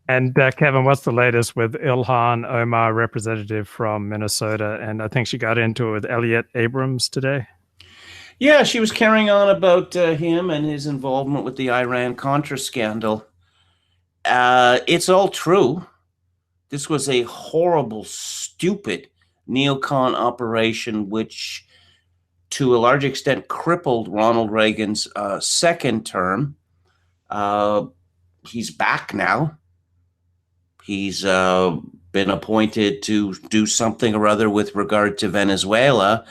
And Kevin, what's the latest with Ilhan Omar, representative from Minnesota? And I think she got into it with Elliot Abrams today. Yeah, she was carrying on about him and his involvement with the Iran-Contra scandal. It's all true. This was a horrible, stupid neocon operation, which to a large extent crippled Ronald Reagan's second term. He's back now. He's been appointed to do something or other with regard to Venezuela.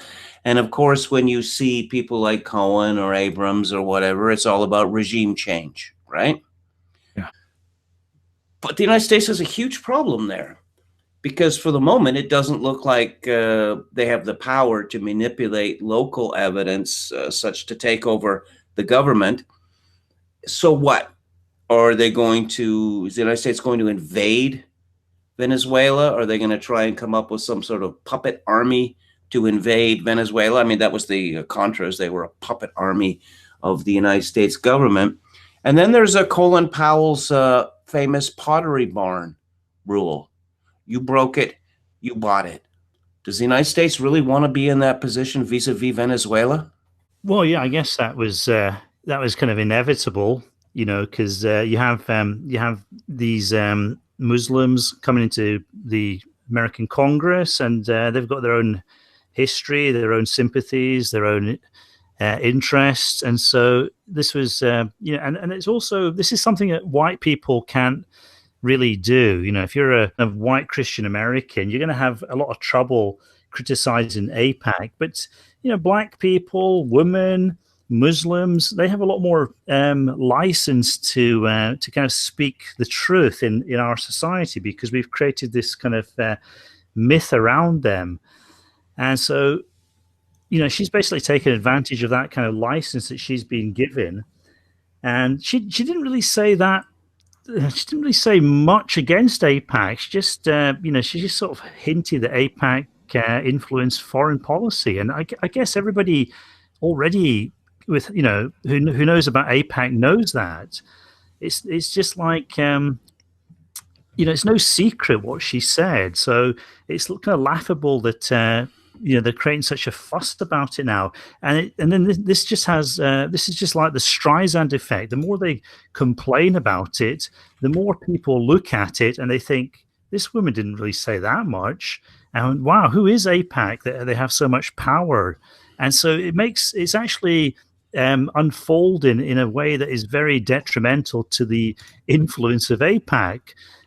And of course, when you see people like Cohen or Abrams or whatever, it's all about regime change, right? Yeah. But the United States has a huge problem there because for the moment, it doesn't look like they have the power to manipulate local evidence such to take over the government. So what? Are they going to, is the United States going to invade Venezuela? Are they going to try and come up with some sort of puppet army to invade Venezuela? I mean, that was the Contras. They were a puppet army of the United States government. And then there's Colin Powell's famous Pottery Barn rule. You broke it, you bought it. Does the United States really want to be in that position vis-a-vis Venezuela? Well, yeah, I guess that was kind of inevitable, you know, because you have these Muslims coming into the American Congress, and they've got their own history, their own sympathies, their own interests, and so this was, you know, and it's also, this is something that white people can't really do. You know, if you're a white Christian American, you're going to have a lot of trouble criticizing AIPAC, but you know, black people, women, Muslims, they have a lot more license to kind of speak the truth in our society, because we've created this kind of myth around them. And so, you know, she's basically taken advantage of that kind of license that she's been given. And she didn't really say that. She didn't really say much against AIPAC. She just, you know, she just sort of hinted that AIPAC influenced foreign policy. And I guess everybody already, with, you know, who knows about AIPAC knows that. It's just like, you know, it's no secret what she said. So it's kind of laughable that you know, they're creating such a fuss about it now. And then this just has this is just like the Streisand effect. The more they complain about it, the more people look at it and they think, this woman didn't really say that much. And wow, who is AIPAC that they have so much power? And so it's actually unfolding in a way that is very detrimental to the influence of AIPAC.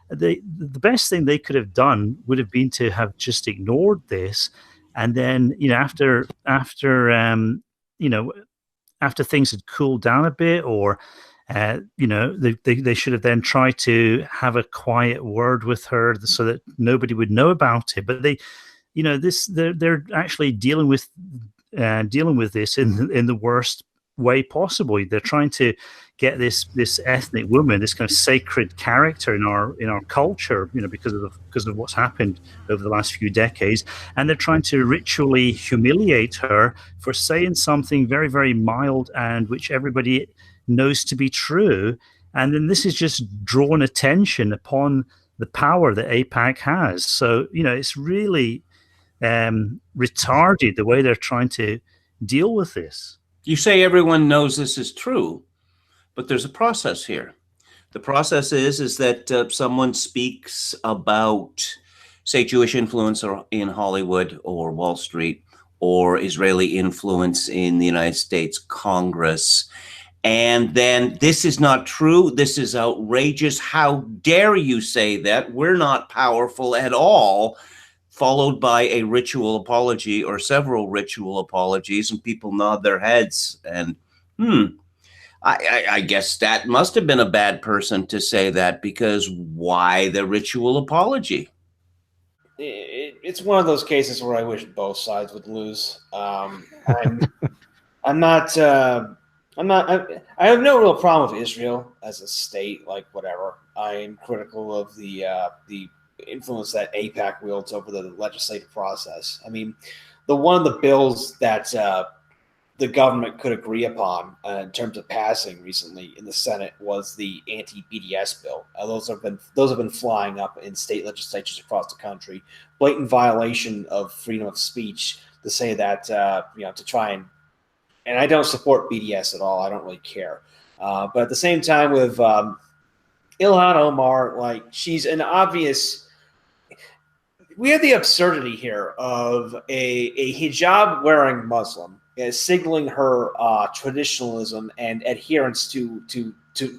The best thing they could have done would have been to have just ignored this, and then, you know, after you know, after things had cooled down a bit, or you know, they should have then tried to have a quiet word with her so that nobody would know about it. But they, you know, they're actually dealing with this in the worst way possible. They're trying to get this ethnic woman, this kind of sacred character in our culture, you know, because of what's happened over the last few decades, and they're trying to ritually humiliate her for saying something very, very mild and which everybody knows to be true. And then this is just drawn attention upon the power that AIPAC has. So, you know, it's really retarded the way they're trying to deal with this. You say everyone knows this is true, but there's a process here. The process is that someone speaks about, say, Jewish influence in Hollywood or Wall Street, or Israeli influence in the United States Congress, and then this is not true, this is outrageous, how dare you say that, we're not powerful at all, followed by a ritual apology or several ritual apologies, and people nod their heads. And I guess that must have been a bad person to say that, because why the ritual apology? It's one of those cases where I wish both sides would lose. I have no real problem with Israel as a state, like whatever. I am critical of the influence that AIPAC wields over the legislative process. I mean, one of the bills that the government could agree upon in terms of passing recently in the Senate was the anti-BDS bill. Those have been flying up in state legislatures across the country. Blatant violation of freedom of speech to say that to try and I don't support BDS at all. I don't really care. But at the same time, with Ilhan Omar, like she's an obvious. We have the absurdity here of a hijab wearing Muslim signaling her traditionalism and adherence to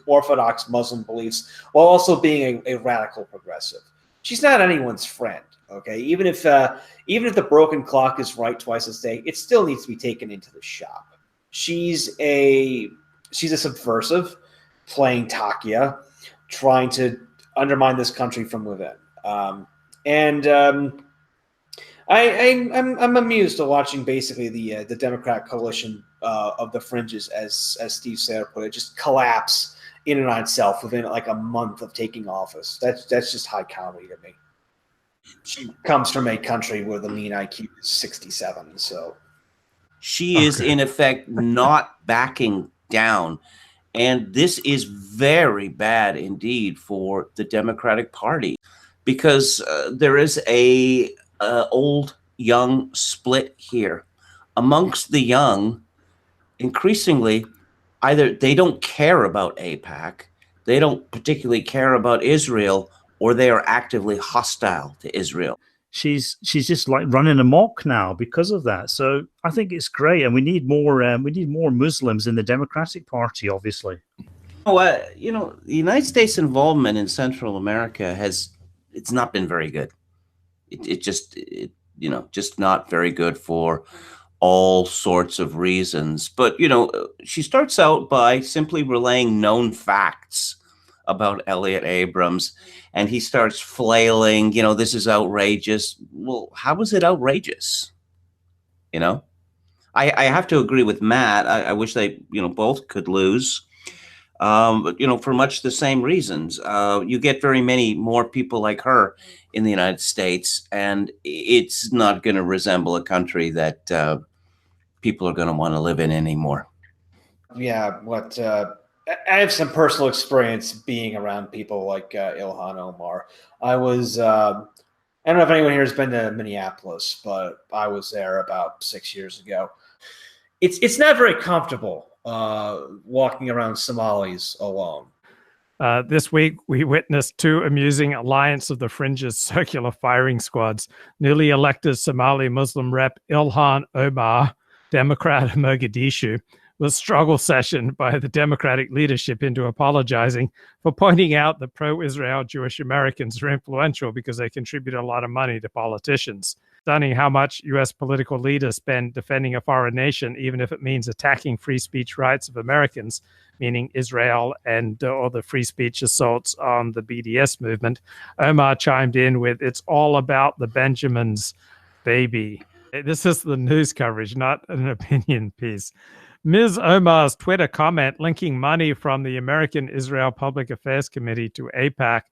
Orthodox Muslim beliefs, while also being a radical progressive. She's not anyone's friend. Okay, even if the broken clock is right twice a day, it still needs to be taken into the shop. She's a subversive, playing Takia, trying to undermine this country from within. I'm amused at watching basically the Democrat coalition of the fringes, as Steve Sayer put it, just collapse in and on itself within like a month of taking office. That's just high comedy to me. She comes from a country where the mean IQ is 67, so she is in effect not backing down. And this is very bad indeed for the Democratic Party, because there is a old young split here. Amongst the young, increasingly, either they don't care about AIPAC, they don't particularly care about Israel, or they are actively hostile to Israel. She's just like running amok now because of that. So I think it's great, and we need more Muslims in the Democratic Party, obviously. The United States involvement in Central America it's not been very good. Just not very good for all sorts of reasons. But she starts out by simply relaying known facts about Elliot Abrams, and he starts flailing, this is outrageous. Well, how is it outrageous? I have to agree with Matt. I wish they, both could lose. But, for much the same reasons. You get very many more people like her in the United States, and it's not going to resemble a country that people are going to want to live in anymore. Yeah, I have some personal experience being around people like Ilhan Omar. I was, I don't know if anyone here has been to Minneapolis, but I was there about 6 years ago. It's not very comfortable walking around Somalis alone. This week, we witnessed two amusing Alliance of the Fringes circular firing squads. Newly elected Somali Muslim rep Ilhan Omar, Democrat of Mogadishu, was struggle sessioned by the Democratic leadership into apologizing for pointing out that pro-Israel Jewish Americans are influential because they contribute a lot of money to politicians. Stunning how much U.S. political leaders spend defending a foreign nation, even if it means attacking free speech rights of Americans, meaning Israel and or the free speech assaults on the BDS movement. Omar chimed in with, "It's all about the Benjamins, baby." This is the news coverage, not an opinion piece. Ms. Omar's Twitter comment linking money from the American Israel Public Affairs Committee to AIPAC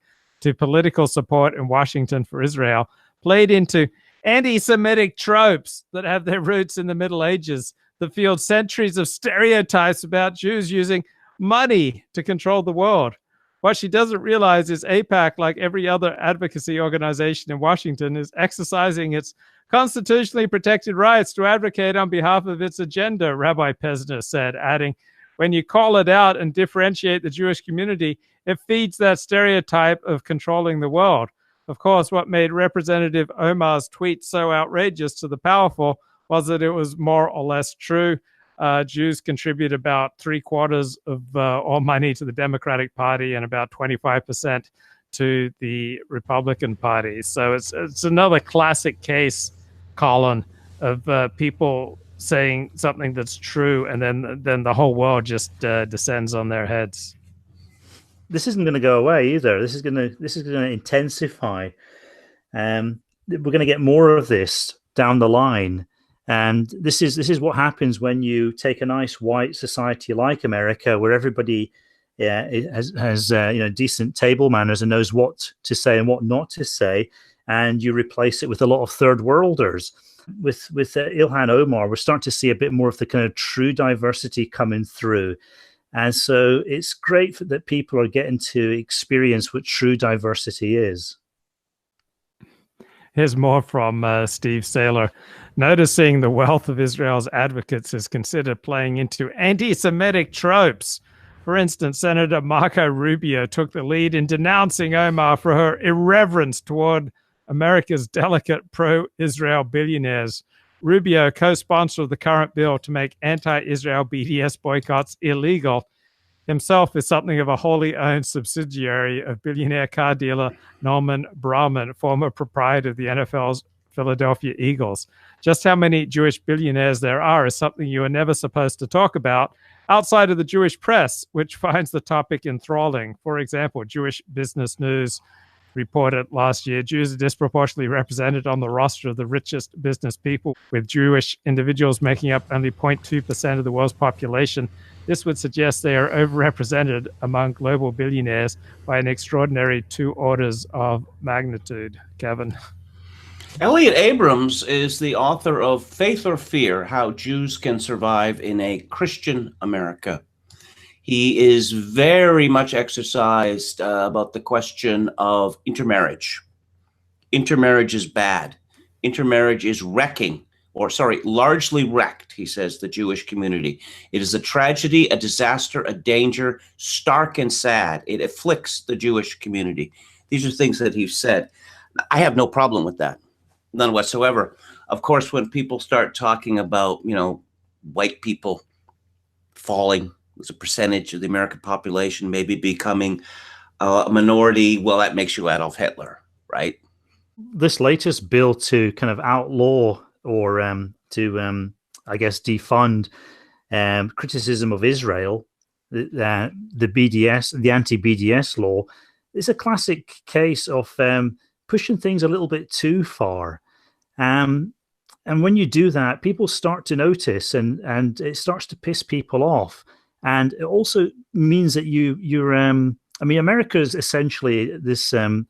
to political support in Washington for Israel played into anti-Semitic tropes that have their roots in the Middle Ages that fueled centuries of stereotypes about Jews using money to control the world. What she doesn't realize is AIPAC, like every other advocacy organization in Washington, is exercising its constitutionally protected rights to advocate on behalf of its agenda, Rabbi Pesner said, adding, "When you call it out and differentiate the Jewish community, it feeds that stereotype of controlling the world." Of course, what made Representative Omar's tweet so outrageous to the powerful was that it was more or less true. Jews contribute about 3/4 of all money to the Democratic Party and about 25% to the Republican Party. So it's another classic case, Colin, of people saying something that's true, and then the whole world just descends on their heads. This isn't going to go away either. This is going to intensify. We're going to get more of this down the line, and this is what happens when you take a nice white society like America, where everybody has decent table manners and knows what to say and what not to say, and you replace it with a lot of third worlders. with Ilhan Omar, we're starting to see a bit more of the kind of true diversity coming through. And so it's great that people are getting to experience what true diversity is. Here's more from Steve Saylor. Noticing the wealth of Israel's advocates is considered playing into anti-Semitic tropes. For instance, Senator Marco Rubio took the lead in denouncing Omar for her irreverence toward America's delicate pro-Israel billionaires. Rubio, co-sponsor of the current bill to make anti-Israel BDS boycotts illegal, himself is something of a wholly owned subsidiary of billionaire car dealer Norman Brahman, former proprietor of the NFL's Philadelphia Eagles. Just how many Jewish billionaires there are is something you are never supposed to talk about outside of the Jewish press, which finds the topic enthralling. For example, Jewish Business News reported last year, Jews are disproportionately represented on the roster of the richest business people, with Jewish individuals making up only 0.2% of the world's population. This would suggest they are overrepresented among global billionaires by an extraordinary 2 orders of magnitude. Kevin. Elliot Abrams is the author of Faith or Fear: How Jews Can Survive in a Christian America. He is very much exercised about the question of intermarriage. Intermarriage is bad. Intermarriage is largely wrecked, he says, the Jewish community. It is a tragedy, a disaster, a danger, stark and sad. It afflicts the Jewish community. These are things that he's said. I have no problem with that. None whatsoever. Of course, when people start talking about, white people falling as a percentage of the American population, maybe becoming a minority, well, that makes you Adolf Hitler, right? This latest bill to kind of outlaw or I guess, defund criticism of Israel, the BDS, the anti-BDS law, is a classic case of pushing things a little bit too far. And when you do that, people start to notice, and it starts to piss people off. And it also means that you're America is essentially this kind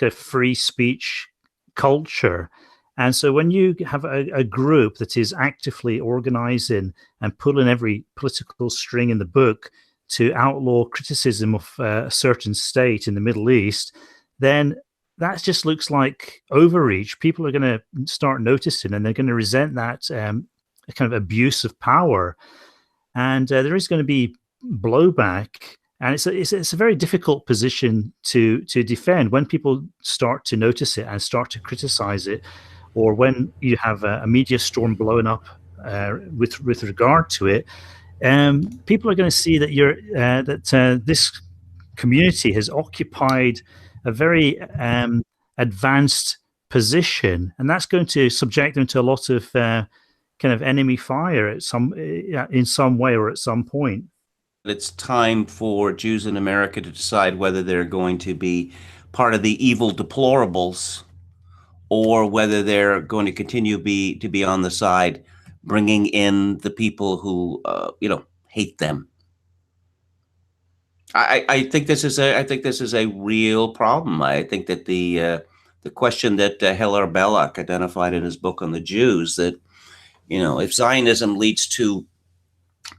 of free speech culture. And so when you have a group that is actively organizing and pulling every political string in the book to outlaw criticism of a certain state in the Middle East, then that just looks like overreach. People are going to start noticing, and they're going to resent that kind of abuse of power. And there is going to be blowback. And it's a very difficult position to defend when people start to notice it and start to criticize it, or when you have a media storm blowing up with regard to it. People are going to see that this community has occupied a very advanced position, and that's going to subject them to a lot of kind of enemy fire in some way or at some point. It's time for Jews in America to decide whether they're going to be part of the evil deplorables, or whether they're going to continue to be on the side, bringing in the people who hate them. I think this is a real problem. I think that the question that Heller Belloc identified in his book on the Jews, that if Zionism leads to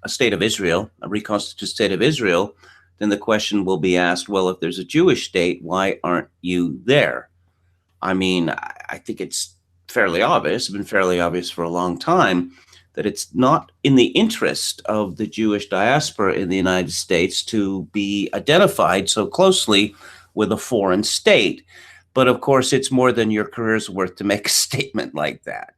a state of Israel, a reconstituted state of Israel, then the question will be asked, well, if there's a Jewish state, why aren't you there? I mean, I think it's fairly obvious, it's been fairly obvious for a long time, that it's not in the interest of the Jewish diaspora in the United States to be identified so closely with a foreign state. But of course, it's more than your career's worth to make a statement like that.